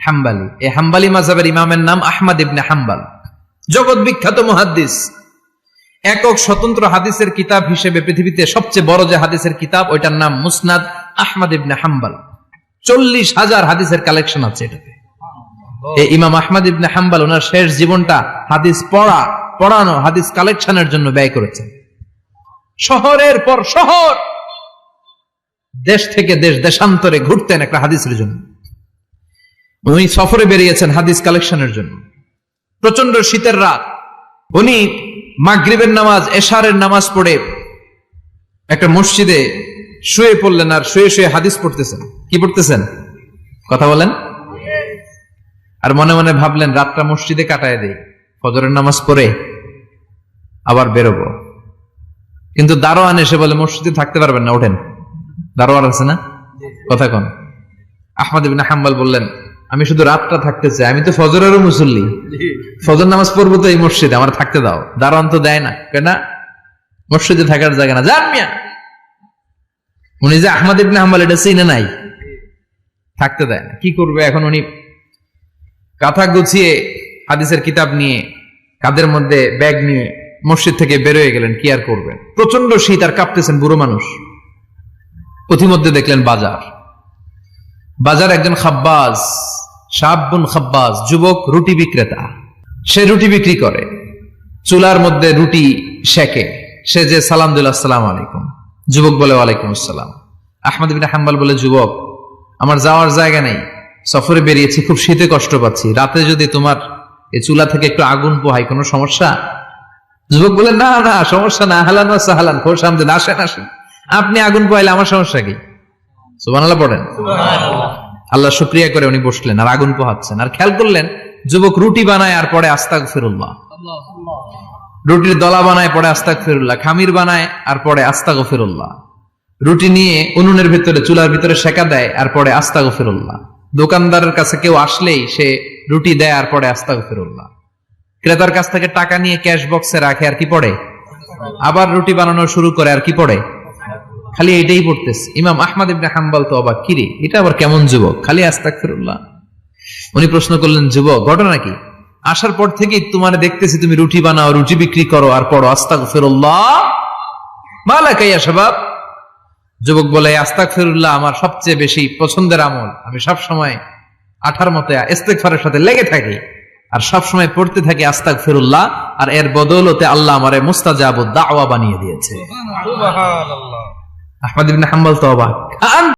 হাম্বলি। এই হাম্বলি মাযহাবের ইমামের নাম আহমদ ইবনে হাম্বল, জগৎ বিখ্যাত মুহাদ্দিস। একক স্বতন্ত্র হাদিসের কিতাব হিসেবে পৃথিবীতে সবচেয়ে বড় যে হাদিসের কিতাব, ওইটার নাম মুসনাদ আহমদ ইবনে হাম্বল। 40,000 হাদিসের কালেকশন আছে এটাতে। এই ইমাম আহমদ ইবনে হাম্বল ওনার শেষ জীবনটা হাদিস পড়ানো, হাদিস কালেকশনের জন্য ব্যয় করেছেন। শহরের পর শহর, দেশ থেকে দেশ, দেশান্তরে ঘুরতেন একটা হাদিসের জন্য। উনি সফরে বেরিয়েছেন হাদিস কালেকশনের জন্য। প্রচন্ড শীতের রাত, উনি মাগরিবের নামাজ, এশারের নামাজ পড়ে একটা মসজিদে শুয়ে পড়লেন, আর শুয়ে শুয়ে হাদিস পড়তেছেন। কি পড়তেছেন? কথা বলেন। আর মনে মনে ভাবলেন রাতটা মসজিদে কাটায় দেই, ফজরের নামাজ পড়ে আবার বেরোবো। কিন্তু দারোয়ান এসে বলে মসজিদে থাকতে পারবেন না, ওঠেন। দারোয়ান আছে না, কথা কন। আহমদ ইবনে হাম্বল বললেন, আমি শুধু রাতটা থাকতে চাই, আমি তো ফজরেরও মুসল্লি, ফজর নামাজ পড়বো তো এই মসজিদে, আমার থাকতে দাও। দারোয়ান তো দেয় না, কেন? মসজিদে থাকার জায়গা না, যান মিয়া। উনি যে আহমদ ইবনে হাম্বল এটা চিনে নাই, থাকতে দেয় না। কি করবে এখন? উনি কাঁথা গুছিয়ে হাদিসের কিতাব নিয়ে, কাঁধের মধ্যে ব্যাগ নিয়ে মসজিদ থেকে বেরোয় গেলেন। কি আর করবেন, প্রচন্ড শীত, আর কাঁপতেছেন, বুড়ো মানুষ। পথিমধ্যে দেখলেন বাজার একজন খাব্বাজ, শাবুন খাব্বাজ, যুবক রুটি বিক্রেতা। সে রুটি বিক্রি করে, চুলার মধ্যে রুটি সেকে। সে যে সালাম দিল, আসসালামু আলাইকুম। যুবক বলে, ওয়ালাইকুম আসসালাম। আহমদ ইবনে হাম্বল বলে, যুবক, আমার যাওয়ার জায়গা নেই, সফরে বেরিয়েছি, খুব শীতে কষ্ট পাচ্ছি, রাতে যদি তোমার এই চুলা থেকে একটু আগুন পোহাই, কোনো সমস্যা? যুবক বলে, না না, সমস্যা না, আহলান ওয়া সাহলান, খোশ আমদেদ, আসেন আসেন। আপনি আগুন পোহাইলে আমার সমস্যা কি? সুবহানাল্লাহ পড়েন। আল্লাহ শুকরিয়া করে উনি বসলেন আর আগুন পোহাচ্ছেন। আর খেয়াল করলেন যুবক রুটি বানায় আর পরে আস্তাগফিরুল্লাহ, রুটির দলা বানায় পরে আস্তাগফিরুল্লাহ, খামির বানায় আর পরে আস্তাগফিরুল্লাহ, রুটি নিয়ে উনুনের ভিতরে, চুলার ভিতরে সেকা দেয় আর পরে আস্তাগফিরুল্লাহ। দোকানদারের কাছে কেউ আসলেই সে রুটি দেয় আর পরে আস্তাগফিরুল্লাহ। ক্রেতার কাছ থেকে টাকা নিয়ে ক্যাশ বক্সে রাখে আর কি পড়ে? আবার রুটি বানানো শুরু করে আর কি পড়ে? খালি এটাই পড়তেছে। ইমাম আহমদ ইবনে হাম্বল তো অবাক, কিরে এটা আবার কেমন যুবক, খালি আস্তাগফিরুল্লাহ। উনি প্রশ্ন করলেন, যুবক ঘটনা কি? আসার পর থেকেই তোমার দেখতেছি তুমি রুটি বানাও, রুটি বিক্রি করো আর পড়ো আস্তাগফিরুল্লাহ, মালাকা ইয়া শাবাব। যুবক বলে, আস্তাগফিরুল্লাহ আমার সবচেয়ে বেশি পছন্দের আমল, আমি সব সময় আঠার মতো ইস্তেগফারের সাথে লেগে থাকি আর সব সময় পড়তে থাকি আস্তাগফিরুল্লাহ, আর এর বদৌলতে আল্লাহ আমারে মুস্তাজাবুদ দাওয়া বানিয়ে দিয়েছে। সুবহানাল্লাহ। আহমদ ইবনে হাম্বল তো অবাক।